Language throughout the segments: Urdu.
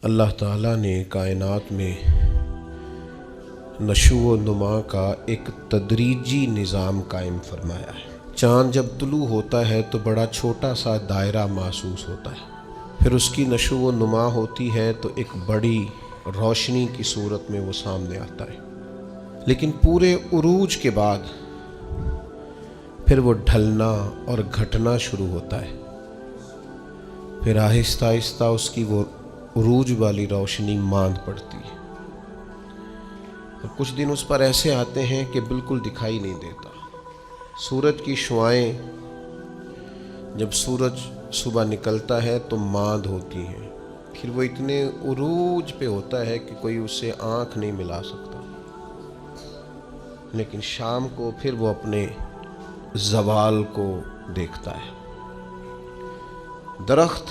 اللہ تعالیٰ نے کائنات میں نشو و نما کا ایک تدریجی نظام قائم فرمایا ہے۔ چاند جب طلوع ہوتا ہے تو بڑا چھوٹا سا دائرہ محسوس ہوتا ہے، پھر اس کی نشو و نما ہوتی ہے تو ایک بڑی روشنی کی صورت میں وہ سامنے آتا ہے، لیکن پورے عروج کے بعد پھر وہ ڈھلنا اور گھٹنا شروع ہوتا ہے، پھر آہستہ آہستہ اس کی وہ عروج والی روشنی ماند پڑتی ہے، اور کچھ دن اس پر ایسے آتے ہیں کہ بالکل دکھائی نہیں دیتا۔ سورج کی شعاعیں جب سورج صبح نکلتا ہے تو ماند ہوتی ہیں، پھر وہ اتنے عروج پہ ہوتا ہے کہ کوئی اسے آنکھ نہیں ملا سکتا، لیکن شام کو پھر وہ اپنے زوال کو دیکھتا ہے۔ درخت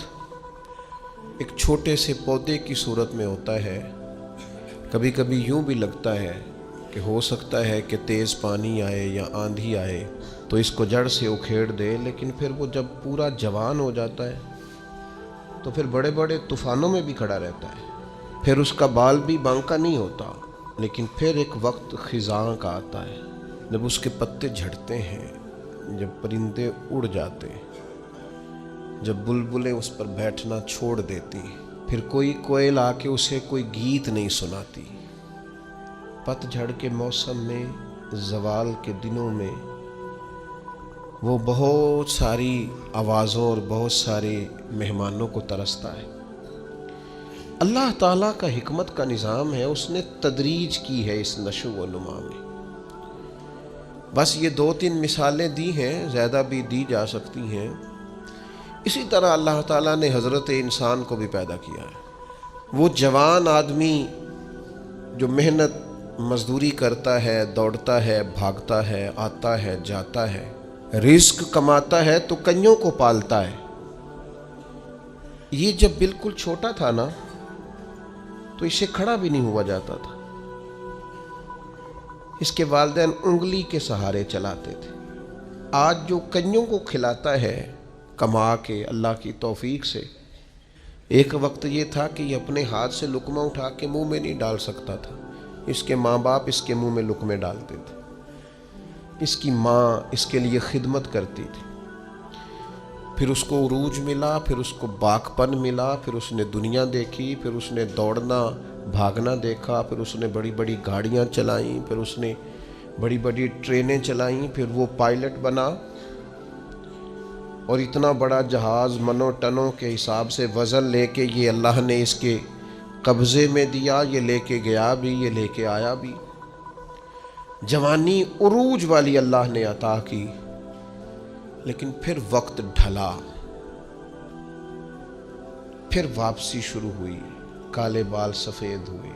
ایک چھوٹے سے پودے کی صورت میں ہوتا ہے، کبھی کبھی یوں بھی لگتا ہے کہ ہو سکتا ہے کہ تیز پانی آئے یا آندھی آئے تو اس کو جڑ سے اکھیڑ دے، لیکن پھر وہ جب پورا جوان ہو جاتا ہے تو پھر بڑے بڑے طوفانوں میں بھی کھڑا رہتا ہے، پھر اس کا بال بھی بانکا نہیں ہوتا، لیکن پھر ایک وقت خزاں کا آتا ہے جب اس کے پتے جھڑتے ہیں، جب پرندے اڑ جاتے ہیں، جب بلبلیں اس پر بیٹھنا چھوڑ دیتی، پھر کوئی کوئل آ کے اسے کوئی گیت نہیں سناتی۔ پت جھڑ کے موسم میں، زوال کے دنوں میں وہ بہت ساری آوازوں اور بہت سارے مہمانوں کو ترستا ہے۔ اللہ تعالیٰ کا حکمت کا نظام ہے، اس نے تدریج کی ہے اس نشو و نما میں۔ بس یہ 2-3 مثالیں دی ہیں، زیادہ بھی دی جا سکتی ہیں۔ اسی طرح اللہ تعالیٰ نے حضرت انسان کو بھی پیدا کیا ہے۔ وہ جوان آدمی جو محنت مزدوری کرتا ہے، دوڑتا ہے، بھاگتا ہے، آتا ہے، جاتا ہے، رزق کماتا ہے تو کئیوں کو پالتا ہے۔ یہ جب بالکل چھوٹا تھا نا تو اسے کھڑا بھی نہیں ہوا جاتا تھا، اس کے والدین انگلی کے سہارے چلاتے تھے۔ آج جو کئیوں کو کھلاتا ہے کما کے اللہ کی توفیق سے، ایک وقت یہ تھا کہ یہ اپنے ہاتھ سے لقمہ اٹھا کے منہ میں نہیں ڈال سکتا تھا، اس کے ماں باپ اس کے منہ میں لقمے ڈالتے تھے، اس کی ماں اس کے لیے خدمت کرتی تھی، پھر اس کو عروج ملا، پھر اس کو باکپن ملا، پھر اس نے دنیا دیکھی، پھر اس نے دوڑنا بھاگنا دیکھا، پھر اس نے بڑی بڑی گاڑیاں چلائیں، پھر اس نے بڑی بڑی ٹرینیں چلائیں، پھر وہ پائلٹ بنا اور اتنا بڑا جہاز منو ٹنوں کے حساب سے وزن لے کے یہ اللہ نے اس کے قبضے میں دیا، یہ لے کے گیا بھی، یہ لے کے آیا بھی۔ جوانی عروج والی اللہ نے عطا کی، لیکن پھر وقت ڈھلا، پھر واپسی شروع ہوئی، کالے بال سفید ہوئے،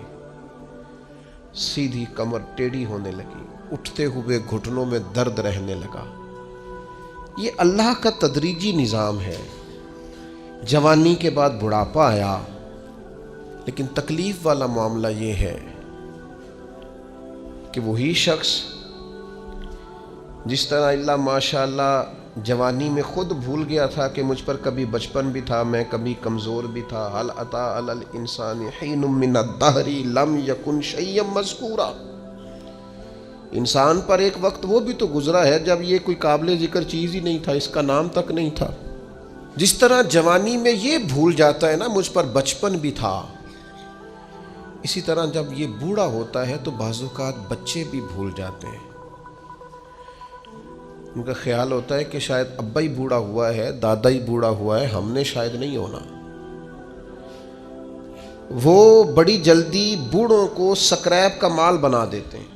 سیدھی کمر ٹیڑھی ہونے لگی، اٹھتے ہوئے گھٹنوں میں درد رہنے لگا۔ یہ اللہ کا تدریجی نظام ہے۔ جوانی کے بعد بڑھاپا آیا، لیکن تکلیف والا معاملہ یہ ہے کہ وہی شخص جس طرح اللہ ماشاءاللہ جوانی میں خود بھول گیا تھا کہ مجھ پر کبھی بچپن بھی تھا، میں کبھی کمزور بھی تھا، هل اتى على الانسان حين من الدهر لم يكن شيئا مذكورا، انسان پر ایک وقت وہ بھی تو گزرا ہے جب یہ کوئی قابل ذکر چیز ہی نہیں تھا، اس کا نام تک نہیں تھا۔ جس طرح جوانی میں یہ بھول جاتا ہے نا مجھ پر بچپن بھی تھا، اسی طرح جب یہ بوڑھا ہوتا ہے تو بعض اوقات بچے بھی بھول جاتے ہیں۔ ان کا خیال ہوتا ہے کہ شاید ابا ہی بوڑھا ہوا ہے، دادا ہی بوڑھا ہوا ہے، ہم نے شاید نہیں ہونا۔ وہ بڑی جلدی بوڑھوں کو سکریپ کا مال بنا دیتے ہیں،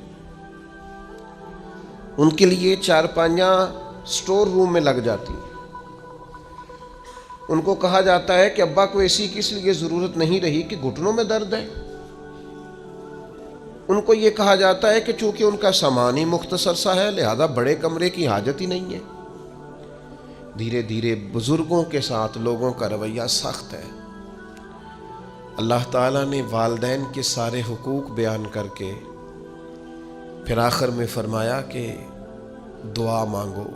ان کے لیے چارپائیاں سٹور روم میں لگ جاتی ہیں۔ ان کو کہا جاتا ہے کہ ابا کو ایسی کس لیے ضرورت نہیں رہی کہ گھٹنوں میں درد ہے۔ ان کو یہ کہا جاتا ہے کہ چونکہ ان کا سامان ہی مختصر سا ہے لہذا بڑے کمرے کی حاجت ہی نہیں ہے۔ دھیرے دھیرے بزرگوں کے ساتھ لوگوں کا رویہ سخت ہے۔ اللہ تعالیٰ نے والدین کے سارے حقوق بیان کر کے پھر آخر میں فرمایا کہ دعا مانگو،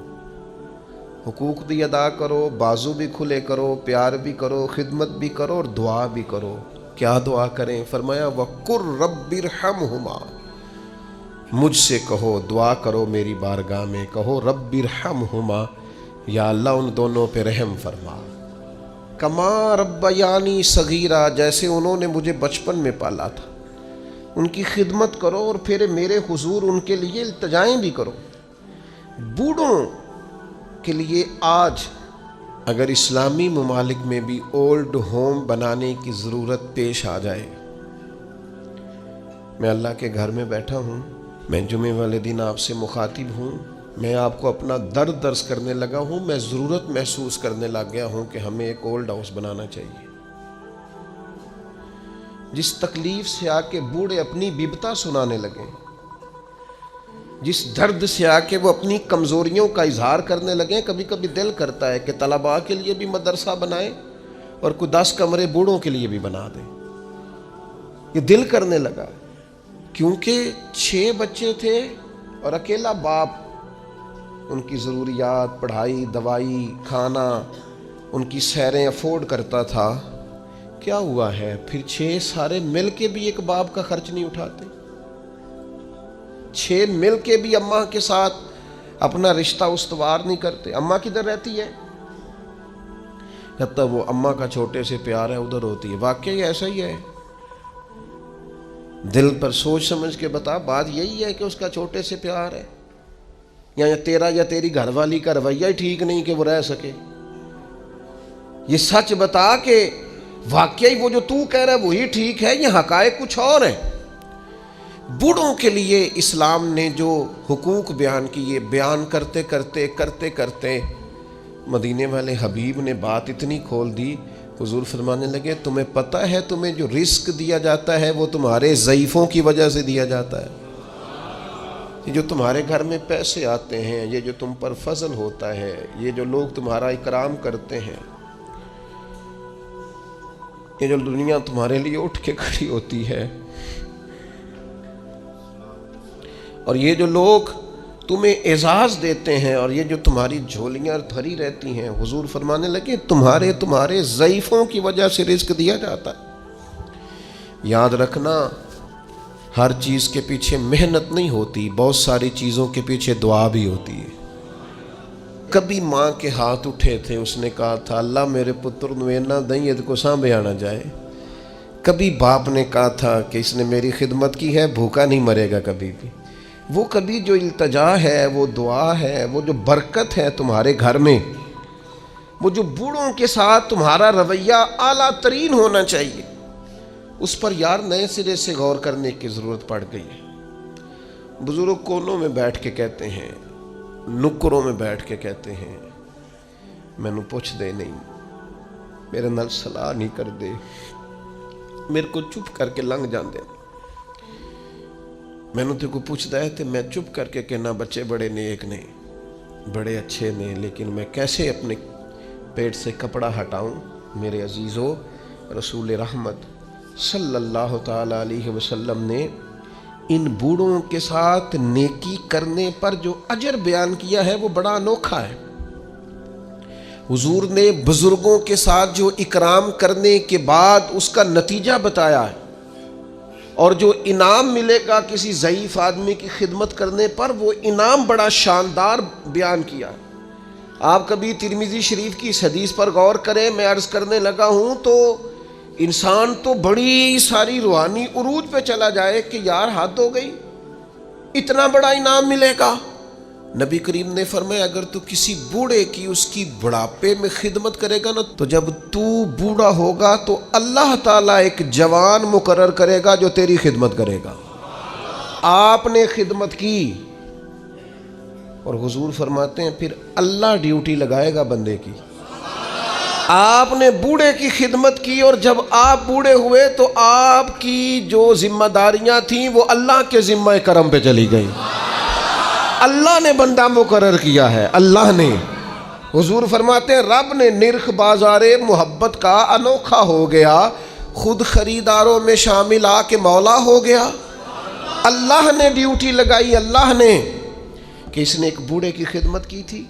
حقوق بھی ادا کرو، بازو بھی کھلے کرو، پیار بھی کرو، خدمت بھی کرو اور دعا بھی کرو۔ کیا دعا کریں؟ فرمایا وَقُلْ رَبِّ ارْحَمْهُمَا، مجھ سے کہو، دعا کرو میری بارگاہ میں، کہو رَبِّ ارْحَمْهُمَا، یا اللہ ان دونوں پہ رحم فرما، کما ربیانی صغیرہ، جیسے انہوں نے مجھے بچپن میں پالا تھا، ان کی خدمت کرو اور پھر میرے حضور ان کے لیے التجائیں بھی کرو۔ بوڑھوں کے لیے آج اگر اسلامی ممالک میں بھی اولڈ ہوم بنانے کی ضرورت پیش آ جائے، میں اللہ کے گھر میں بیٹھا ہوں، میں جمعے والے دن آپ سے مخاطب ہوں، میں آپ کو اپنا درد درس کرنے لگا ہوں، میں ضرورت محسوس کرنے لگ گیا ہوں کہ ہمیں ایک اولڈ ہاؤس بنانا چاہیے، جس تکلیف سے آ کے بوڑھے اپنی بیبتا سنانے لگیں، جس درد سے آ کے وہ اپنی کمزوریوں کا اظہار کرنے لگیں۔ کبھی کبھی دل کرتا ہے کہ طلباء کے لیے بھی مدرسہ بنائیں اور کوئی 10 کمرے بوڑھوں کے لیے بھی بنا دیں، یہ دل کرنے لگا، کیونکہ 6 بچے تھے اور اکیلا باپ ان کی ضروریات، پڑھائی، دوائی، کھانا، ان کی سیریں افورڈ کرتا تھا۔ کیا ہوا ہے؟ پھر 6 سارے مل کے بھی ایک باپ کا خرچ نہیں اٹھاتے، 6 مل کے بھی اماں کے ساتھ اپنا رشتہ استوار نہیں کرتے۔ اماں کدھر رہتی ہے؟ جب تک وہ اماں کا چھوٹے سے پیار ہے ادھر ہوتی ہے۔ واقعی ایسا ہی ہے، دل پر سوچ سمجھ کے بتا، بات یہی ہے کہ اس کا چھوٹے سے پیار ہے، یا تیرا یا تیری گھر والی کا رویہ ہی ٹھیک نہیں کہ وہ رہ سکے؟ یہ سچ بتا کہ واقعی وہ جو تو کہہ رہا ہے وہی ٹھیک ہے، یہ حقائق کچھ اور ہیں۔ بوڑھوں کے لیے اسلام نے جو حقوق بیان کیے، بیان کرتے کرتے مدینے والے حبیب نے بات اتنی کھول دی، حضور فرمانے لگے تمہیں پتہ ہے تمہیں جو رزق دیا جاتا ہے وہ تمہارے ضعیفوں کی وجہ سے دیا جاتا ہے، یہ جو تمہارے گھر میں پیسے آتے ہیں، یہ جو تم پر فضل ہوتا ہے، یہ جو لوگ تمہارا اکرام کرتے ہیں، یہ جو دنیا تمہارے لیے اٹھ کے کھڑی ہوتی ہے، اور یہ جو لوگ تمہیں اعزاز دیتے ہیں، اور یہ جو تمہاری جھولیاں بھری رہتی ہیں، حضور فرمانے لگے تمہارے ضعیفوں کی وجہ سے رزق دیا جاتا ہے۔ یاد رکھنا، ہر چیز کے پیچھے محنت نہیں ہوتی، بہت ساری چیزوں کے پیچھے دعا بھی ہوتی ہے۔ کبھی ماں کے ہاتھ اٹھے تھے، اس نے کہا تھا اللہ میرے پتر نو اینا دیں یہ کو سانبھے آنا جائے۔ کبھی باپ نے کہا تھا کہ اس نے میری خدمت کی ہے، بھوکا نہیں مرے گا کبھی بھی۔ وہ کبھی جو التجا ہے، وہ دعا ہے، وہ جو برکت ہے تمہارے گھر میں، وہ جو بوڑھوں کے ساتھ تمہارا رویہ اعلیٰ ترین ہونا چاہیے، اس پر یار نئے سرے سے غور کرنے کی ضرورت پڑ گئی ہے۔ بزرگ کونوں میں بیٹھ کے کہتے ہیں، نکروں میں بیٹھ کے کہتے ہیں مینوں پوچھ دے نہیں، میرے نال صلاح نہیں کر دے، میرے کو چپ کر کے لنگ جان دے، میں نے تے کو پوچھتا ہے تو میں چپ کر کے کہنا بچے بڑے نیک نے، بڑے اچھے نے، لیکن میں کیسے اپنے پیٹ سے کپڑا ہٹاؤں؟ میرے عزیزو، رسول رحمت صلی اللہ تعالیٰ علیہ وسلم نے ان بوڑھوں کے ساتھ نیکی کرنے پر جو اجر بیان کیا ہے وہ بڑا انوکھا ہے۔ حضور نے بزرگوں کے ساتھ جو اکرام کرنے کے بعد اس کا نتیجہ بتایا ہے، اور جو انعام ملے گا کسی ضعیف آدمی کی خدمت کرنے پر، وہ انعام بڑا شاندار بیان کیا۔ آپ کبھی ترمذی شریف کی اس حدیث پر غور کریں، میں عرض کرنے لگا ہوں تو انسان تو بڑی ساری روحانی عروج پہ چلا جائے کہ یار حد ہو گئی، اتنا بڑا انعام ملے گا۔ نبی کریم نے فرمایا اگر تو کسی بوڑھے کی اس کی بڑھاپے میں خدمت کرے گا نا، تو جب تو بوڑھا ہوگا تو اللہ تعالیٰ ایک جوان مقرر کرے گا جو تیری خدمت کرے گا۔ آپ نے خدمت کی، اور حضور فرماتے ہیں پھر اللہ ڈیوٹی لگائے گا بندے کی۔ آپ نے بوڑھے کی خدمت کی، اور جب آپ بوڑھے ہوئے تو آپ کی جو ذمہ داریاں تھیں وہ اللہ کے ذمہ کرم پہ چلی گئی۔ اللہ نے بندہ مقرر کیا ہے، اللہ نے۔ حضور فرماتے ہیں رب نے نرخ بازار محبت کا انوکھا ہو گیا، خود خریداروں میں شامل آ کے مولا ہو گیا۔ اللہ نے ڈیوٹی لگائی، اللہ نے، کہ اس نے ایک بوڑھے کی خدمت کی تھی،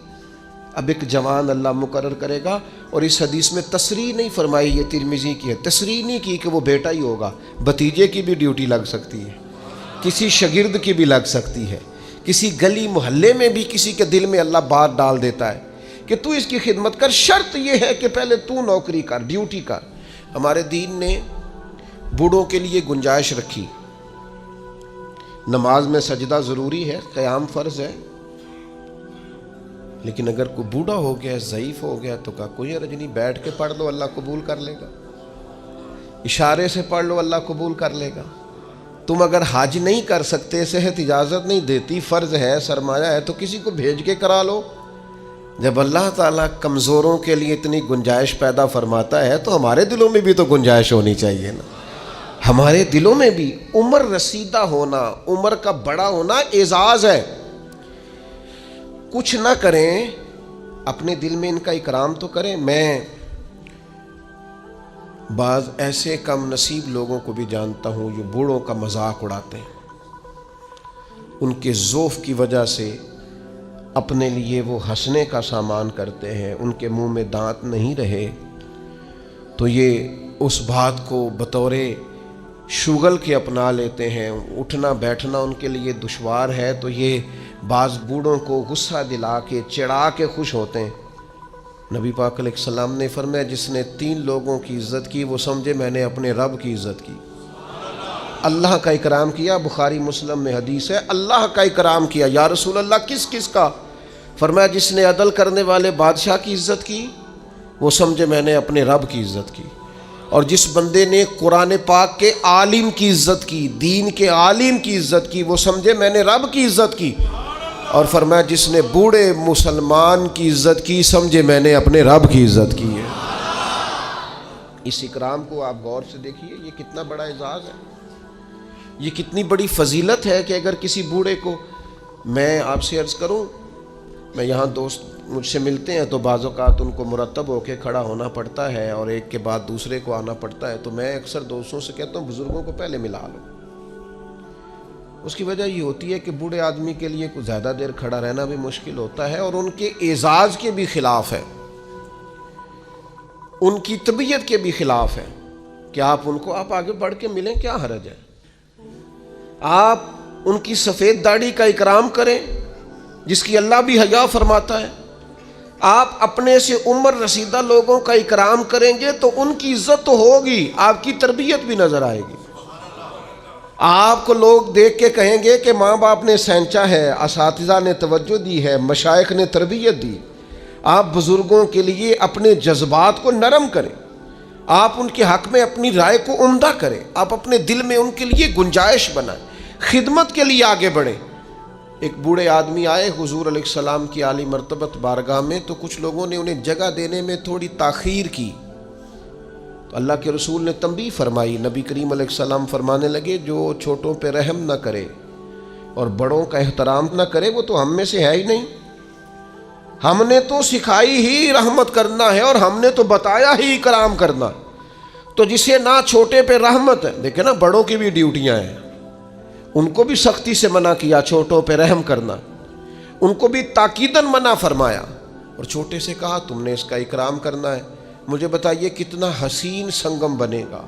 اب ایک جوان اللہ مقرر کرے گا، اور اس حدیث میں تصریح نہیں فرمائی، یہ ترمذی کی ہے، تصریح نہیں کی کہ وہ بیٹا ہی ہوگا، بھتیجے کی بھی ڈیوٹی لگ سکتی ہے، کسی شاگرد کی بھی لگ سکتی ہے، کسی گلی محلے میں بھی کسی کے دل میں اللہ بات ڈال دیتا ہے کہ تو اس کی خدمت کر، شرط یہ ہے کہ پہلے تو نوکری کر، ڈیوٹی کر۔ ہمارے دین نے بوڑھوں کے لیے گنجائش رکھی، نماز میں سجدہ ضروری ہے، قیام فرض ہے، لیکن اگر کوئی بوڑھا ہو گیا، ضعیف ہو گیا تو کہا کوئی حرج نہیں، بیٹھ کے پڑھ لو، اللہ قبول کر لے گا، اشارے سے پڑھ لو، اللہ قبول کر لے گا۔ تم اگر حج نہیں کر سکتے، صحت اجازت نہیں دیتی، فرض ہے، سرمایہ ہے، تو کسی کو بھیج کے کرا لو۔ جب اللہ تعالیٰ کمزوروں کے لیے اتنی گنجائش پیدا فرماتا ہے تو ہمارے دلوں میں بھی تو گنجائش ہونی چاہیے نا۔ ہمارے دلوں میں بھی عمر رسیدہ ہونا، عمر کا بڑا ہونا اعزاز ہے۔ کچھ نہ کریں، اپنے دل میں ان کا اکرام تو کریں۔ میں بعض ایسے کم نصیب لوگوں کو بھی جانتا ہوں جو بوڑھوں کا مذاق اڑاتے ہیں، ان کے ضعف کی وجہ سے اپنے لیے وہ ہنسنے کا سامان کرتے ہیں، ان کے منہ میں دانت نہیں رہے تو یہ اس بات کو بطور شغل کے اپنا لیتے ہیں، اٹھنا بیٹھنا ان کے لیے دشوار ہے، تو یہ بعض بوڑھوں کو غصہ دلا کے چڑھا کے خوش ہوتے ہیں۔ نبی پاک علیہ السلام نے فرمایا جس نے 3 لوگوں کی عزت کی وہ سمجھے میں نے اپنے رب کی عزت کی، اللہ کا اکرام کیا۔ بخاری مسلم میں حدیث ہے، اللہ کا اکرام کیا۔ یا رسول اللہ کس کس کا؟ فرمایا جس نے عدل کرنے والے بادشاہ کی عزت کی وہ سمجھے میں نے اپنے رب کی عزت کی، اور جس بندے نے قرآن پاک کے عالم کی عزت کی، دین کے عالم کی عزت کی، وہ سمجھے میں نے رب کی عزت کی، اور فرمایا جس نے بوڑھے مسلمان کی عزت کی سمجھے میں نے اپنے رب کی عزت کی ہے۔ اس اکرام کو آپ غور سے دیکھیے، یہ کتنا بڑا اعزاز ہے، یہ کتنی بڑی فضیلت ہے کہ اگر کسی بوڑھے کو، میں آپ سے عرض کروں، میں یہاں دوست مجھ سے ملتے ہیں تو بعض اوقات ان کو مرتب ہو کے کھڑا ہونا پڑتا ہے اور ایک کے بعد دوسرے کو آنا پڑتا ہے، تو میں اکثر دوستوں سے کہتا ہوں بزرگوں کو پہلے ملا لو۔ اس کی وجہ یہ ہوتی ہے کہ بوڑھے آدمی کے لیے کچھ زیادہ دیر کھڑا رہنا بھی مشکل ہوتا ہے، اور ان کے اعزاز کے بھی خلاف ہے، ان کی طبیعت کے بھی خلاف ہے کہ آپ ان کو آپ آگے بڑھ کے ملیں، کیا حرج ہے؟ آپ ان کی سفید داڑھی کا اکرام کریں جس کی اللہ بھی حیا فرماتا ہے، آپ اپنے سے عمر رسیدہ لوگوں کا اکرام کریں گے تو ان کی عزت تو ہوگی، آپ کی تربیت بھی نظر آئے گی۔ آپ کو لوگ دیکھ کے کہیں گے کہ ماں باپ نے سینچا ہے، اساتذہ نے توجہ دی ہے، مشائخ نے تربیت دی۔ آپ بزرگوں کے لیے اپنے جذبات کو نرم کریں، آپ ان کے حق میں اپنی رائے کو عمدہ کریں، آپ اپنے دل میں ان کے لیے گنجائش بنائیں، خدمت کے لیے آگے بڑھیں۔ ایک بوڑھے آدمی آئے حضور علیہ السلام کی عالی مرتبت بارگاہ میں، تو کچھ لوگوں نے انہیں جگہ دینے میں تھوڑی تاخیر کی، تو اللہ کے رسول نے تنبیہ فرمائی۔ نبی کریم علیہ السلام فرمانے لگے جو چھوٹوں پہ رحم نہ کرے اور بڑوں کا احترام نہ کرے وہ تو ہم میں سے ہے ہی نہیں۔ ہم نے تو سکھائی ہی رحمت کرنا ہے اور ہم نے تو بتایا ہی اکرام کرنا، تو جسے نہ چھوٹے پہ رحمت ہے، دیکھیں نا بڑوں کی بھی ڈیوٹیاں ہیں، ان کو بھی سختی سے منع کیا چھوٹوں پہ رحم کرنا، ان کو بھی تاکیداً منع فرمایا، اور چھوٹے سے کہا تم نے اس کا اکرام کرنا ہے۔ مجھے بتائیے کتنا حسین سنگم بنے گا،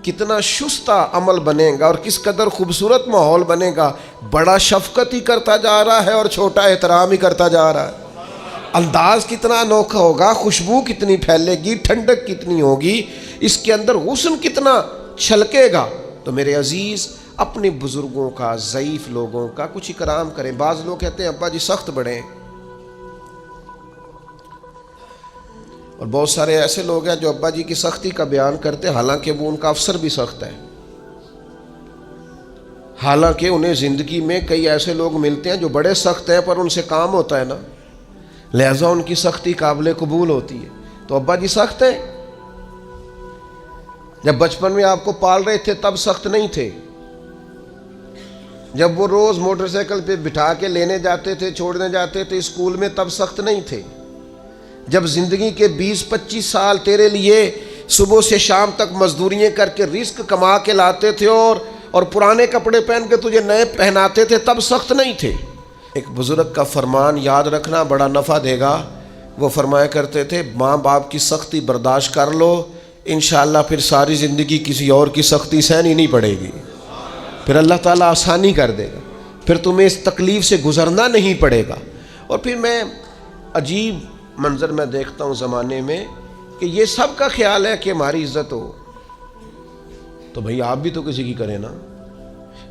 کتنا شستہ عمل بنے گا، اور کس قدر خوبصورت ماحول بنے گا۔ بڑا شفقت ہی کرتا جا رہا ہے اور چھوٹا احترام ہی کرتا جا رہا ہے۔ انداز کتنا انوکھا ہوگا، خوشبو کتنی پھیلے گی، ٹھنڈک کتنی ہوگی، اس کے اندر حسن کتنا چھلکے گا۔ تو میرے عزیز اپنے بزرگوں کا، ضعیف لوگوں کا کچھ اکرام کریں۔ بعض لوگ کہتے ہیں ابا جی سخت بڑے ہیں، اور بہت سارے ایسے لوگ ہیں جو ابا جی کی سختی کا بیان کرتے ہیں، حالانکہ وہ ان کا افسر بھی سخت ہے، حالانکہ انہیں زندگی میں کئی ایسے لوگ ملتے ہیں جو بڑے سخت ہیں پر ان سے کام ہوتا ہے نا، لہذا ان کی سختی قابل قبول ہوتی ہے۔ تو ابا جی سخت ہیں، جب بچپن میں آپ کو پال رہے تھے تب سخت نہیں تھے، جب وہ روز موٹر سائیکل پہ بٹھا کے لینے جاتے تھے، چھوڑنے جاتے تھے اسکول میں، تب سخت نہیں تھے، جب زندگی کے 20-25 سال تیرے لیے صبح سے شام تک مزدوریاں کر کے رزق کما کے لاتے تھے اور پرانے کپڑے پہن کے تجھے نئے پہناتے تھے، تب سخت نہیں تھے۔ ایک بزرگ کا فرمان یاد رکھنا بڑا نفع دے گا. وہ فرمایا کرتے تھے ماں باپ کی سختی برداشت کر لو، انشاءاللہ پھر ساری زندگی کسی اور کی سختی سہنی نہیں پڑے گی، پھر اللہ تعالیٰ آسانی کر دے گا، پھر تمہیں اس تکلیف سے گزرنا نہیں پڑے گا. اور پھر میں عجیب منظر میں دیکھتا ہوں زمانے میں کہ یہ سب کا خیال ہے کہ ہماری عزت ہو، تو بھئی آپ بھی تو کسی کی کریں نا.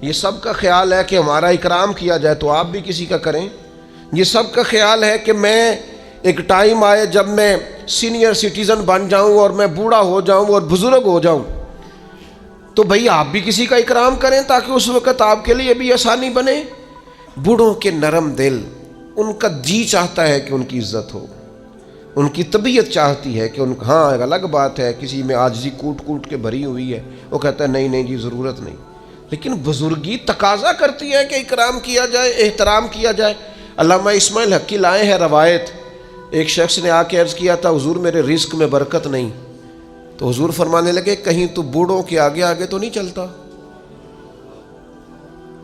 یہ سب کا خیال ہے کہ ہمارا اکرام کیا جائے تو آپ بھی کسی کا کریں. یہ سب کا خیال ہے کہ میں ایک ٹائم آئے جب میں سینئر سٹیزن بن جاؤں اور میں بوڑھا ہو جاؤں اور بزرگ ہو جاؤں تو بھئی آپ بھی کسی کا اکرام کریں تاکہ اس وقت آپ کے لیے بھی آسانی بنے. بوڑھوں کے نرم دل، ان کا جی چاہتا ہے کہ ان کی عزت ہو، ان کی طبیعت چاہتی ہے کہ ان ہاں ایک الگ بات ہے کسی میں عاجزی کوٹ کوٹ کے بھری ہوئی ہے، وہ کہتا ہے نہیں نہیں جی ضرورت نہیں، لیکن بزرگی تقاضا کرتی ہے کہ اکرام کیا جائے، احترام کیا جائے. علامہ اسماعیل حقی لائے ہیں روایت، ایک شخص نے آ کے عرض کیا تھا حضور میرے رزق میں برکت نہیں، تو حضور فرمانے لگے کہیں تو بوڑھوں کے آگے آگے تو نہیں چلتا،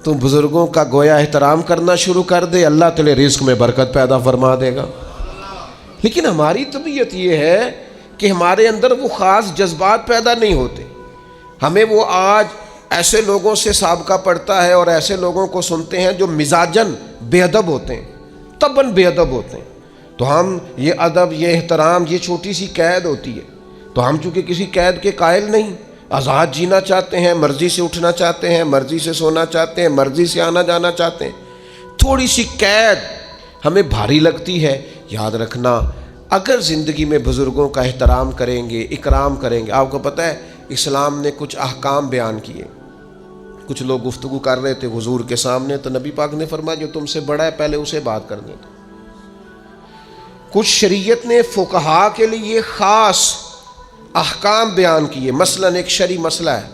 تو بزرگوں کا گویا احترام کرنا شروع کر دے، اللہ تیرے رزق میں برکت پیدا فرما دے گا. لیکن ہماری طبیعت یہ ہے کہ ہمارے اندر وہ خاص جذبات پیدا نہیں ہوتے. ہمیں وہ آج ایسے لوگوں سے سابقہ پڑتا ہے اور ایسے لوگوں کو سنتے ہیں جو مزاجن بے ادب ہوتے ہیں، طبعاً بے ادب ہوتے ہیں، تو ہم یہ ادب یہ احترام یہ چھوٹی سی قید ہوتی ہے، تو ہم چونکہ کسی قید کے قائل نہیں، آزاد جینا چاہتے ہیں، مرضی سے اٹھنا چاہتے ہیں، مرضی سے سونا چاہتے ہیں، مرضی سے آنا جانا چاہتے ہیں. تھوڑی سی قید ہمیں بھاری لگتی ہے. یاد رکھنا اگر زندگی میں بزرگوں کا احترام کریں گے، اکرام کریں گے، آپ کو پتہ ہے اسلام نے کچھ احکام بیان کیے. کچھ لوگ گفتگو کر رہے تھے حضور کے سامنے تو نبی پاک نے فرمایا جو تم سے بڑا ہے پہلے اسے بات کرنے دو. کچھ شریعت نے فقہا کے لیے خاص احکام بیان کیے. مثلا ایک شرعی مسئلہ ہے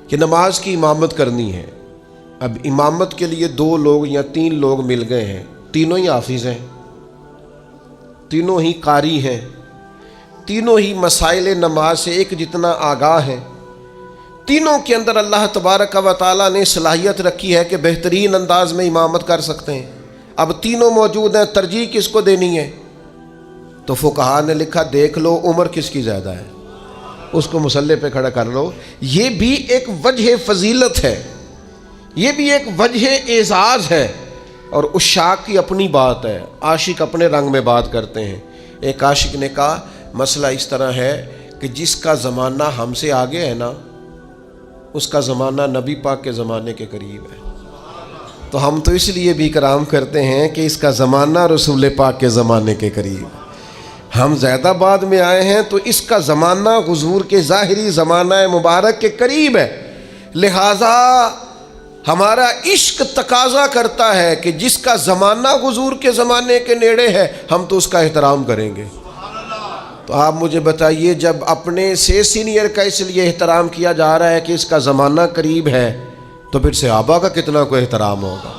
کہ نماز کی امامت کرنی ہے. اب امامت کے لیے 2 لوگ یا 3 لوگ مل گئے ہیں، تینوں ہی حافظ ہیں، تینوں ہی قاری ہیں، تینوں ہی مسائل نماز سے ایک جتنا آگاہ ہیں، تینوں کے اندر اللہ تبارک و تعالیٰ نے صلاحیت رکھی ہے کہ بہترین انداز میں امامت کر سکتے ہیں. اب تینوں موجود ہیں، ترجیح کس کو دینی ہے؟ تو فقہا نے لکھا دیکھ لو عمر کس کی زیادہ ہے، اس کو مصلی پہ کھڑا کر لو. یہ بھی ایک وجہ فضیلت ہے، یہ بھی ایک وجہ اعزاز ہے، اور عشاق کی اپنی بات ہے، عاشق اپنے رنگ میں بات کرتے ہیں. ایک عاشق نے کہا مسئلہ اس طرح ہے کہ جس کا زمانہ ہم سے آگے ہے نا اس کا زمانہ نبی پاک کے زمانے کے قریب ہے، تو ہم تو اس لیے بھی کرام کرتے ہیں کہ اس کا زمانہ رسول پاک کے زمانے کے قریب. ہم زیادہ بعد میں آئے ہیں تو اس کا زمانہ حضور کے ظاہری زمانہ مبارک کے قریب ہے، لہٰذا ہمارا عشق تقاضا کرتا ہے کہ جس کا زمانہ حضور کے زمانے کے نیڑے ہے ہم تو اس کا احترام کریں گے. تو آپ مجھے بتائیے جب اپنے سے سینئر کا اس لیے احترام کیا جا رہا ہے کہ اس کا زمانہ قریب ہے تو پھر صحابہ کا کتنا کوئی احترام ہوگا،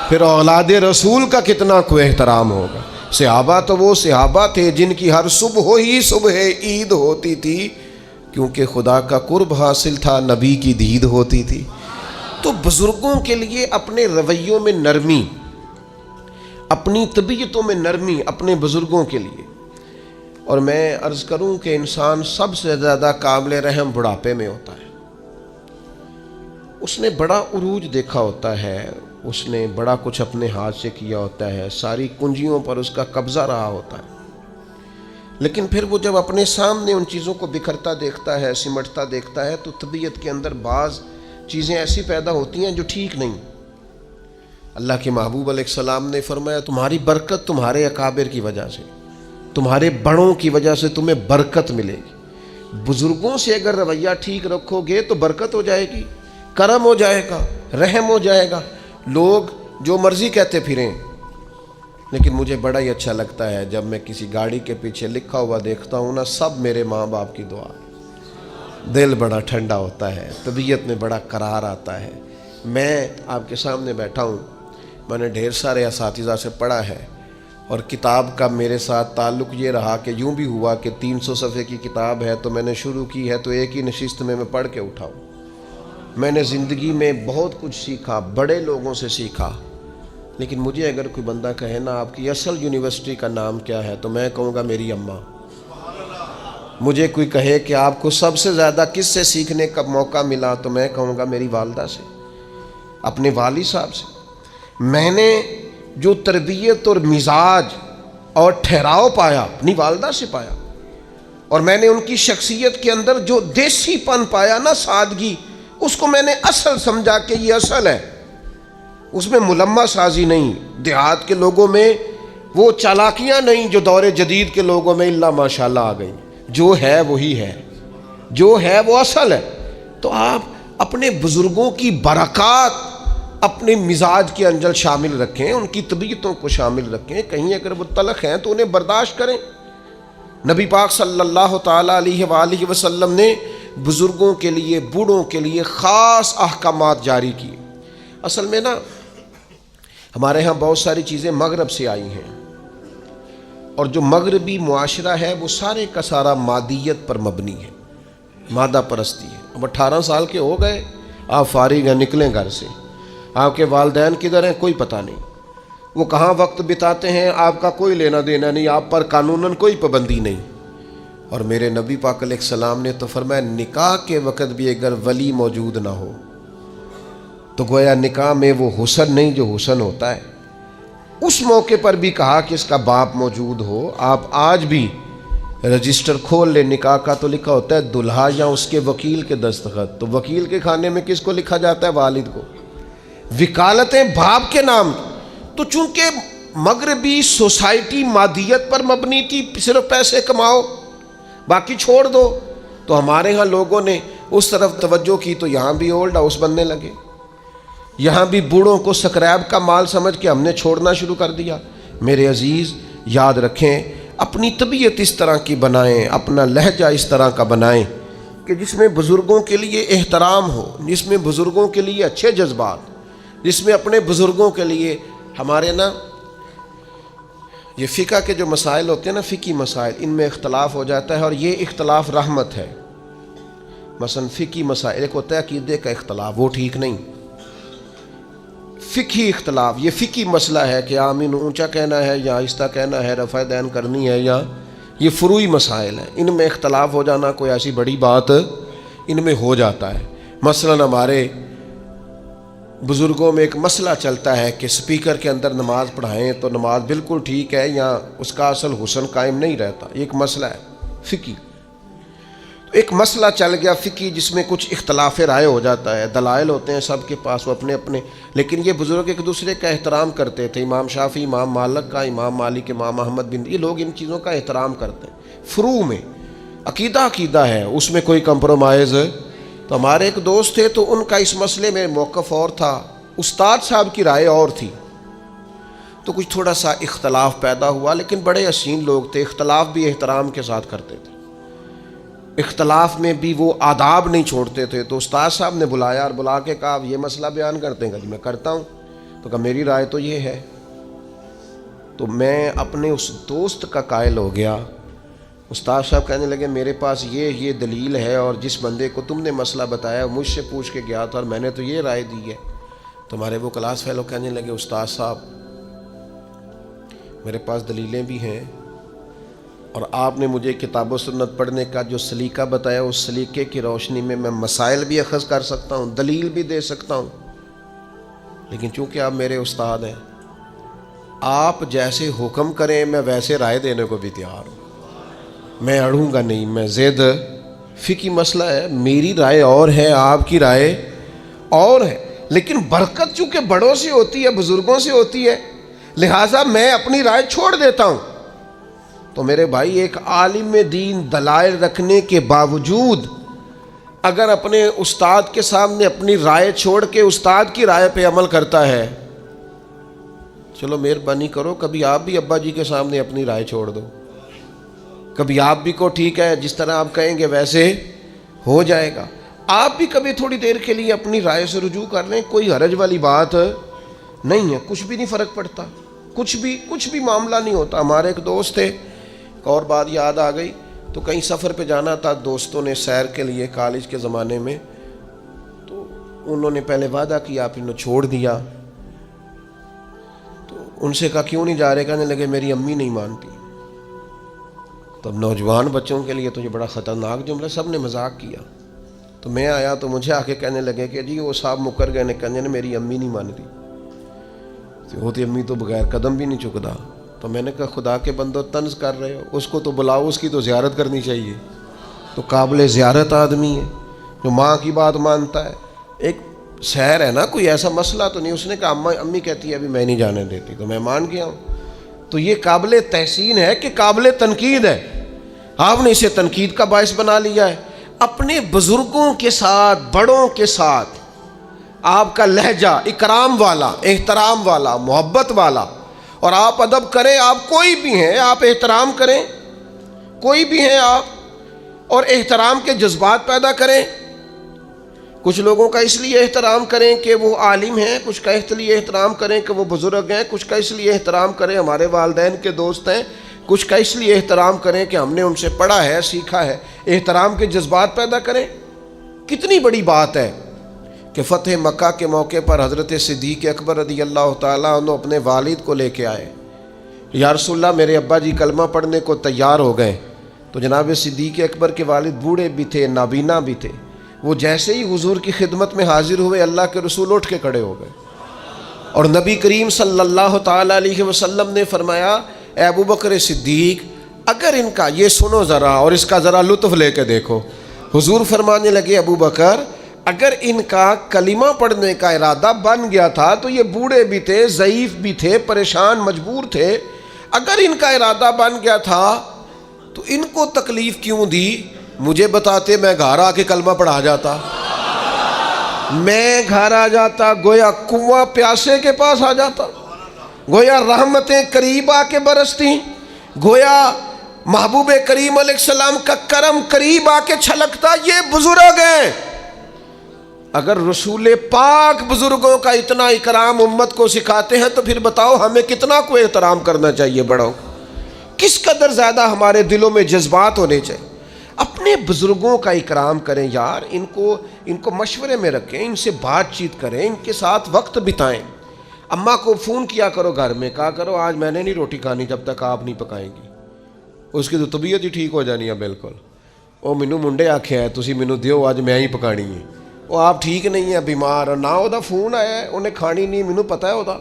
پھر اولاد رسول کا کتنا کوئی احترام ہوگا. صحابہ تو وہ صحابہ تھے جن کی ہر صبح ہی صبح عید ہوتی تھی کیونکہ خدا کا قرب حاصل تھا، نبی کی دید ہوتی تھی. تو بزرگوں کے لیے اپنے رویوں میں نرمی، اپنی طبیعتوں میں نرمی اپنے بزرگوں کے لیے. اور میں عرض کروں کہ انسان سب سے زیادہ قابل رحم بڑھاپے میں ہوتا ہے. اس نے بڑا عروج دیکھا ہوتا ہے، اس نے بڑا کچھ اپنے ہاتھ سے کیا ہوتا ہے، ساری کنجیوں پر اس کا قبضہ رہا ہوتا ہے، لیکن پھر وہ جب اپنے سامنے ان چیزوں کو بکھرتا دیکھتا ہے، سمٹتا دیکھتا ہے تو طبیعت کے اندر بعض چیزیں ایسی پیدا ہوتی ہیں جو ٹھیک نہیں. اللہ کے محبوب علیہ السلام نے فرمایا تمہاری برکت تمہارے اکابر کی وجہ سے، تمہارے بڑوں کی وجہ سے تمہیں برکت ملے گی. بزرگوں سے اگر رویہ ٹھیک رکھو گے تو برکت ہو جائے گی، کرم ہو جائے گا، رحم ہو جائے گا. لوگ جو مرضی کہتے پھریں، لیکن مجھے بڑا ہی اچھا لگتا ہے جب میں کسی گاڑی کے پیچھے لکھا ہوا دیکھتا ہوں نا سب میرے ماں باپ کی دعا، دل بڑا ٹھنڈا ہوتا ہے، طبیعت میں بڑا قرار آتا ہے. میں آپ کے سامنے بیٹھا ہوں، میں نے ڈھیر سارے اساتذہ سے پڑھا ہے اور کتاب کا میرے ساتھ تعلق یہ رہا کہ یوں بھی ہوا کہ 300 صفحے کی کتاب ہے تو میں نے شروع کی ہے تو ایک ہی نشست میں پڑھ کے اٹھاؤں. میں نے زندگی میں بہت کچھ سیکھا، بڑے لوگوں سے سیکھا، لیکن مجھے اگر کوئی بندہ کہے نا آپ کی اصل یونیورسٹی کا نام کیا ہے تو میں کہوں گا میری اماں۔ مجھے کوئی کہے کہ آپ کو سب سے زیادہ کس سے سیکھنے کا موقع ملا تو میں کہوں گا میری والدہ سے، اپنے والد صاحب سے۔ میں نے جو تربیت اور مزاج اور ٹھہراؤ پایا اپنی والدہ سے پایا، اور میں نے ان کی شخصیت کے اندر جو دیسی پن پایا نا، سادگی، اس کو میں نے اصل سمجھا کہ یہ اصل ہے، اس میں ملمہ سازی نہیں۔ دیہات کے لوگوں میں وہ چالاکیاں نہیں جو دور جدید کے لوگوں میں اللہ ماشاءاللہ آ گئی۔ جو ہے وہی ہے، جو ہے وہ اصل ہے۔ تو آپ اپنے بزرگوں کی برکات اپنے مزاج کے اندر شامل رکھیں، ان کی طبیعتوں کو شامل رکھیں، کہیں اگر وہ تلخ ہیں تو انہیں برداشت کریں۔ نبی پاک صلی اللہ تعالیٰ علیہ وآلہ وسلم نے بزرگوں کے لیے، بوڑھوں کے لیے خاص احکامات جاری کیے۔ اصل میں نا ہمارے ہاں بہت ساری چیزیں مغرب سے آئی ہیں، اور جو مغربی معاشرہ ہے وہ سارے کا سارا مادیت پر مبنی ہے، مادہ پرستی ہے۔ اب 18 سال کے ہو گئے، آپ فارغ ہیں، نکلیں گھر سے، آپ کے والدین کدھر ہیں کوئی پتہ نہیں، وہ کہاں وقت بتاتے ہیں آپ کا کوئی لینا دینا نہیں، آپ پر قانوناً کوئی پابندی نہیں۔ اور میرے نبی پاک علیہ السلام نے تو فرمایا نکاح کے وقت بھی اگر ولی موجود نہ ہو تو گویا نکاح میں وہ حسن نہیں جو حسن ہوتا ہے۔ اس موقع پر بھی کہا کہ اس کا باپ موجود ہو۔ آپ آج بھی رجسٹر کھول لیں نکاح کا تو لکھا ہوتا ہے دلہا یا اس کے وکیل کے دستخط، تو وکیل کے کھانے میں کس کو لکھا جاتا ہے؟ والد کو۔ وکالتیں باپ کے نام۔ تو چونکہ مغربی سوسائٹی مادیت پر مبنی تھی، صرف پیسے کماؤ باقی چھوڑ دو، تو ہمارے ہاں لوگوں نے اس طرف توجہ کی تو یہاں بھی اولڈ ہاؤس بننے لگے، یہاں بھی بوڑھوں کو سکریب کا مال سمجھ کے ہم نے چھوڑنا شروع کر دیا۔ میرے عزیز یاد رکھیں، اپنی طبیعت اس طرح کی بنائیں، اپنا لہجہ اس طرح کا بنائیں کہ جس میں بزرگوں کے لیے احترام ہو، جس میں بزرگوں کے لیے اچھے جذبات، جس میں اپنے بزرگوں کے لیے ہمارے نا یہ فقہ کے جو مسائل ہوتے ہیں نا، فقہی مسائل، ان میں اختلاف ہو جاتا ہے، اور یہ اختلاف رحمت ہے۔ مثلا فقہی مسائل، ایک ہوتا ہے عقیدے کا اختلاف، وہ ٹھیک نہیں۔ فقہی اختلاف، یہ فقہی مسئلہ ہے کہ آمین اونچا کہنا ہے یا آہستہ کہنا ہے، رفع دین کرنی ہے، یا یہ فروعی مسائل ہیں، ان میں اختلاف ہو جانا کوئی ایسی بڑی بات ان میں ہو جاتا ہے۔ مثلا ہمارے بزرگوں میں ایک مسئلہ چلتا ہے کہ سپیکر کے اندر نماز پڑھائیں تو نماز بالکل ٹھیک ہے یا اس کا اصل حسن قائم نہیں رہتا، یہ ایک مسئلہ ہے فقہی۔ تو ایک مسئلہ چل گیا فقہی جس میں کچھ اختلاف رائے ہو جاتا ہے، دلائل ہوتے ہیں سب کے پاس، وہ اپنے اپنے، لیکن یہ بزرگ ایک دوسرے کا احترام کرتے تھے، امام شافعی امام مالک کا، امام مالک امام احمد بن، یہ لوگ ان چیزوں کا احترام کرتے ہیں۔ فروع میں عقیدہ عقیدہ ہے، اس میں کوئی کمپرومائز۔ تو ہمارے ایک دوست تھے تو ان کا اس مسئلے میں موقف اور تھا، استاد صاحب کی رائے اور تھی، تو کچھ تھوڑا سا اختلاف پیدا ہوا، لیکن بڑے حسین لوگ تھے، اختلاف بھی احترام کے ساتھ کرتے تھے، اختلاف میں بھی وہ آداب نہیں چھوڑتے تھے۔ تو استاد صاحب نے بلایا اور بلا کے کہا یہ مسئلہ بیان کرتے ہیں، کہ میں کرتا ہوں، تو کہا میری رائے تو یہ ہے۔ تو میں اپنے اس دوست کا قائل ہو گیا۔ استاد صاحب کہنے لگے میرے پاس یہ دلیل ہے، اور جس بندے کو تم نے مسئلہ بتایا مجھ سے پوچھ کے گیا تھا اور میں نے تو یہ رائے دی ہے۔ تو ہمارے وہ کلاس فیلو کہنے لگے استاد صاحب میرے پاس دلیلیں بھی ہیں، اور آپ نے مجھے کتاب و سنت پڑھنے کا جو سلیقہ بتایا اس سلیقے کی روشنی میں مسائل بھی اخذ کر سکتا ہوں، دلیل بھی دے سکتا ہوں، لیکن چونکہ آپ میرے استاد ہیں، آپ جیسے حکم کریں میں ویسے رائے دینے کو بھی تیار ہوں، میں اڑوں گا نہیں، میں زید فقہی مسئلہ ہے، میری رائے اور ہے، آپ کی رائے اور ہے، لیکن برکت چونکہ بڑوں سے ہوتی ہے، بزرگوں سے ہوتی ہے، لہٰذا میں اپنی رائے چھوڑ دیتا ہوں۔ تو میرے بھائی ایک عالم دین دلائل رکھنے کے باوجود اگر اپنے استاد کے سامنے اپنی رائے چھوڑ کے استاد کی رائے پہ عمل کرتا ہے، چلو مہربانی کرو کبھی آپ بھی ابا جی کے سامنے اپنی رائے چھوڑ دو، کبھی آپ بھی کو ٹھیک ہے جس طرح آپ کہیں گے ویسے ہو جائے گا، آپ بھی کبھی تھوڑی دیر کے لیے اپنی رائے سے رجوع کر لیں، کوئی حرج والی بات نہیں ہے، کچھ بھی نہیں فرق پڑتا، کچھ بھی معاملہ نہیں ہوتا۔ ہمارے ایک دوست تھے، ایک اور بات یاد آ گئی، تو کہیں سفر پہ جانا تھا، دوستوں نے سیر کے لیے کالج کے زمانے میں، تو انہوں نے پہلے وعدہ کیا، آپ نے چھوڑ دیا. تو ان سے کہا کیوں نہیں جا رہے؟ کہنے لگے میری امی نہیں مانتی. تو اب نوجوان بچوں کے لیے تو یہ بڑا خطرناک جملہ، سب نے مذاق کیا. تو میں آیا تو مجھے آ کے کہنے لگے کہ جی وہ صاحب مکر گئے، کہنے نے میری امی نہیں مانتی. ہوتی امی تو بغیر قدم بھی نہیں چکتا. تو میں نے کہا خدا کے بندو طنز کر رہے ہو، اس کو تو بلاؤ، اس کی تو زیارت کرنی چاہیے. تو قابل زیارت آدمی ہے جو ماں کی بات مانتا ہے. ایک سحر ہے نا، کوئی ایسا مسئلہ تو نہیں. اس نے کہا امی کہتی ہے ابھی میں نہیں جانے دیتی، تو میں مان گیا ہوں. تو یہ قابل تحسین ہے کہ قابل تنقید ہے. آپ نے اسے تنقید کا باعث بنا لیا ہے. اپنے بزرگوں کے ساتھ، بڑوں کے ساتھ آپ کا لہجہ اکرام والا، احترام والا، محبت والا، اور آپ ادب کریں. آپ کوئی بھی ہیں، آپ احترام کریں، کوئی بھی ہیں آپ، اور احترام کے جذبات پیدا کریں. کچھ لوگوں کا اس لیے احترام کریں کہ وہ عالم ہیں، کچھ کا اس لیے احترام کریں کہ وہ بزرگ ہیں، کچھ کا اس لیے احترام کریں ہمارے والدین کے دوست ہیں، کچھ کا اس لیے احترام کریں کہ ہم نے ان سے پڑھا ہے، سیکھا ہے. احترام کے جذبات پیدا کریں. کتنی بڑی بات ہے کہ فتح مکہ کے موقع پر حضرت صدیق اکبر رضی اللہ تعالیٰ عنہ اپنے والد کو لے کے آئے. یا رسول اللہ میرے ابا جی کلمہ پڑھنے کو تیار ہو گئے. تو جناب صدیق اکبر کے والد بوڑھے بھی تھے، نابینا بھی تھے. وہ جیسے ہی حضور کی خدمت میں حاضر ہوئے، اللہ کے رسول اٹھ کے کھڑے ہو گئے، اور نبی کریم صلی اللہ تعالیٰ علیہ وسلم نے فرمایا اے ابو بکر صدیق، اگر ان کا یہ سنو ذرا اور اس کا ذرا لطف لے کے دیکھو. حضور فرمانے لگے ابو بکر اگر ان کا کلمہ پڑھنے کا ارادہ بن گیا تھا تو یہ بوڑھے بھی تھے، ضعیف بھی تھے، پریشان مجبور تھے، اگر ان کا ارادہ بن گیا تھا تو ان کو تکلیف کیوں دی؟ مجھے بتاتے میں گھر آ کے کلمہ پڑھا جاتا، میں گھر آ جاتا، گویا کنواں پیاسے کے پاس آ جاتا، گویا رحمتیں قریب آ کے برستی، گویا محبوب کریم علیہ السلام کا کرم قریب آ کے چھلکتا. یہ بزرگ ہیں. اگر رسول پاک بزرگوں کا اتنا اکرام امت کو سکھاتے ہیں تو پھر بتاؤ ہمیں کتنا کو احترام کرنا چاہیے بڑوں. کس قدر زیادہ ہمارے دلوں میں جذبات ہونے چاہیے. اپنے بزرگوں کا اکرام کریں یار، ان کو مشورے میں رکھیں، ان سے بات چیت کریں، ان کے ساتھ وقت بتائیں. اماں کو فون کیا کرو گھر میں، کہا کرو آج میں نے نہیں روٹی کھانی جب تک آپ نہیں پکائیں گی. اس کی تو طبیعت ہی ٹھیک ہو جانی ہے بالکل. وہ مینوں منڈے آکھیا ہے تسی مینوں دیو آج میں ہی پکانی ہے. وہ آپ ٹھیک نہیں ہیں، بیمار نہ ہوتا فون آیا ہے انہیں کھانی نہیں، مینوں پتہ ہے ہوتا.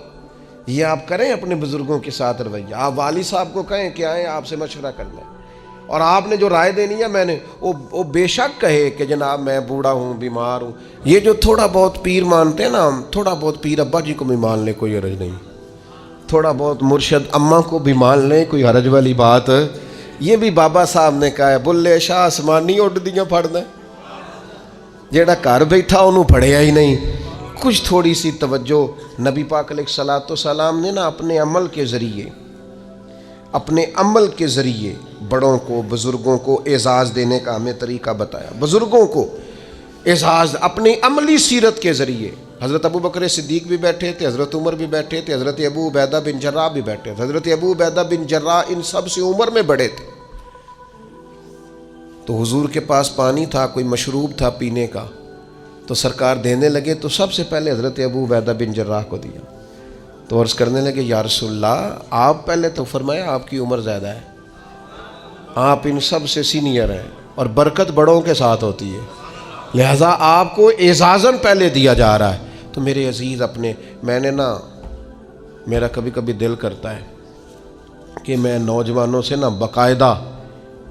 یہ آپ کریں اپنے بزرگوں کے ساتھ رویہ. آپ والد صاحب کو کہیں کہ آئیں آپ سے مشورہ کرنا ہے، اور آپ نے جو رائے دینی ہے میں نے وہ بے شک کہے کہ جناب میں بوڑھا ہوں، بیمار ہوں. یہ جو تھوڑا بہت پیر مانتے ہیں نا ہم، تھوڑا بہت پیر ابا جی کو بھی مان لیں کوئی حرج نہیں، تھوڑا بہت مرشد اماں کو بھی مان لیں کوئی حرج والی بات. یہ بھی بابا صاحب نے کہا ہے بلے شاہ آسمانی اڈ دیاں پھڑنا، جیڑا گھر بیٹھا انہوں پڑھیا ہی نہیں. کچھ تھوڑی سی توجہ. نبی پاک علیہ الصلوۃ والسلام نے نا اپنے عمل کے ذریعے بڑوں کو، بزرگوں کو اعزاز دینے کا ہمیں طریقہ بتایا. بزرگوں کو اعزاز اپنی عملی سیرت کے ذریعے. حضرت ابو بکر صدیق بھی بیٹھے تھے، حضرت عمر بھی بیٹھے تھے، حضرت ابو عبیدہ بن جراح بھی بیٹھے تھے. حضرت ابو عبیدہ بن جراح ان سب سے عمر میں بڑے تھے. تو حضور کے پاس پانی تھا، کوئی مشروب تھا پینے کا، تو سرکار دینے لگے تو سب سے پہلے حضرت ابو عبیدہ بن جراح کو دیا. تو عرض کرنے لگے یا رسول اللہ آپ پہلے. تو فرمایا آپ کی عمر زیادہ ہے، آپ ان سب سے سینئر ہیں، اور برکت بڑوں کے ساتھ ہوتی ہے، لہذا آپ کو اعزازاً پہلے دیا جا رہا ہے. تو میرے عزیز میں نے نا میرا کبھی کبھی دل کرتا ہے کہ میں نوجوانوں سے نا باقاعدہ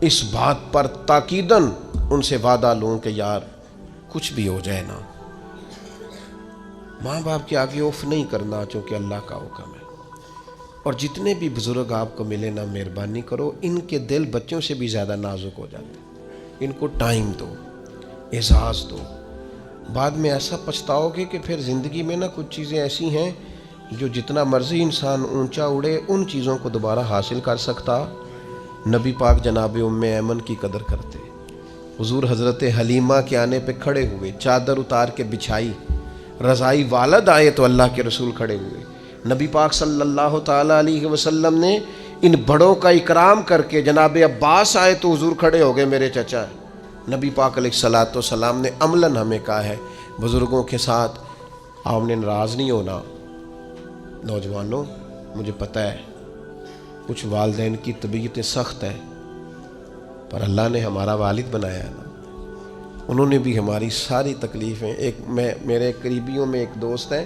اس بات پر تاکیداً ان سے وعدہ لوں کہ یار کچھ بھی ہو جائے نا، ماں باپ کے آگے اوف نہیں کرنا، چونکہ اللہ کا حکم ہے. اور جتنے بھی بزرگ آپ کو ملے نا مہربانی کرو، ان کے دل بچوں سے بھی زیادہ نازک ہو جاتے ہیں. ان کو ٹائم دو، اعزاز دو. بعد میں ایسا پچھتاؤ گے کہ پھر زندگی میں نا کچھ چیزیں ایسی ہیں جو جتنا مرضی انسان اونچا اڑے ان چیزوں کو دوبارہ حاصل کر سکتا. نبی پاک جناب ام ایمن کی قدر کرتے. حضور حضرت حلیمہ کے آنے پہ کھڑے ہوئے، چادر اتار کے بچھائی، رضائی والد آئے تو اللہ کے رسول کھڑے ہوئے. نبی پاک صلی اللہ تعالیٰ علیہ وسلم نے ان بڑوں کا اکرام کر کے، جناب عباس آئے تو حضور کھڑے ہو گئے، میرے چچا. نبی پاک علیہ الصلوۃ والسلام نے عملاً ہمیں کہا ہے بزرگوں کے ساتھ آپ نے ناراض نہیں ہونا۔ نوجوانوں، مجھے پتہ ہے کچھ والدین کی طبیعتیں سخت ہیں، پر اللہ نے ہمارا والد بنایا ہے نا، انہوں نے بھی ہماری ساری تکلیفیں میرے قریبیوں میں ایک دوست ہے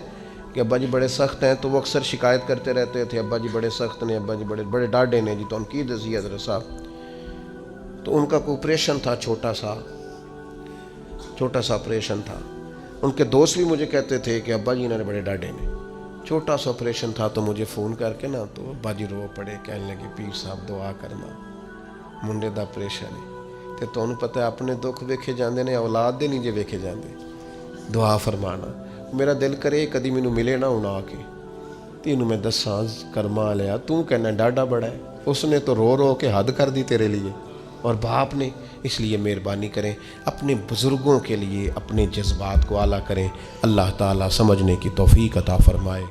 کہ ابا جی بڑے سخت ہیں، تو وہ اکثر شکایت کرتے رہتے تھے ابا جی بڑے سخت نے، ابا جی بڑے ڈاڈے نے جی، تو ان کی دسی حضرت صاحب، تو ان کا کوئی آپریشن تھا، چھوٹا سا آپریشن تھا۔ ان کے دوست بھی مجھے کہتے تھے کہ ابا جی انہوں نے بڑے ڈاڈے نے، چھوٹا سا آپریشن تھا، تو مجھے فون کر کے نا تو ابا جی رو پڑے، کہنے لگے پیر صاحب دعا کرنا، منڈے دا آپریشن ہے تے تمہیں پتہ ہے اپنے دکھ ویکھے جاندے نے، اولاد دے نہیں جے ویکھے جاندے، دعا فرمانا۔ میرا دل کرے کدی مینوں ملے نہ ہونا آ کے، تینوں میں دساں کرما لیا، تو کہنا ڈاڈا بڑا ہے، اس نے تو رو رو کے حد کر دی تیرے لیے، اور باپ نے۔ اس لیے مہربانی کریں اپنے بزرگوں کے لیے اپنے جذبات کو اعلیٰ کریں، اللہ تعالیٰ سمجھنے کی توفیق عطا فرمائے۔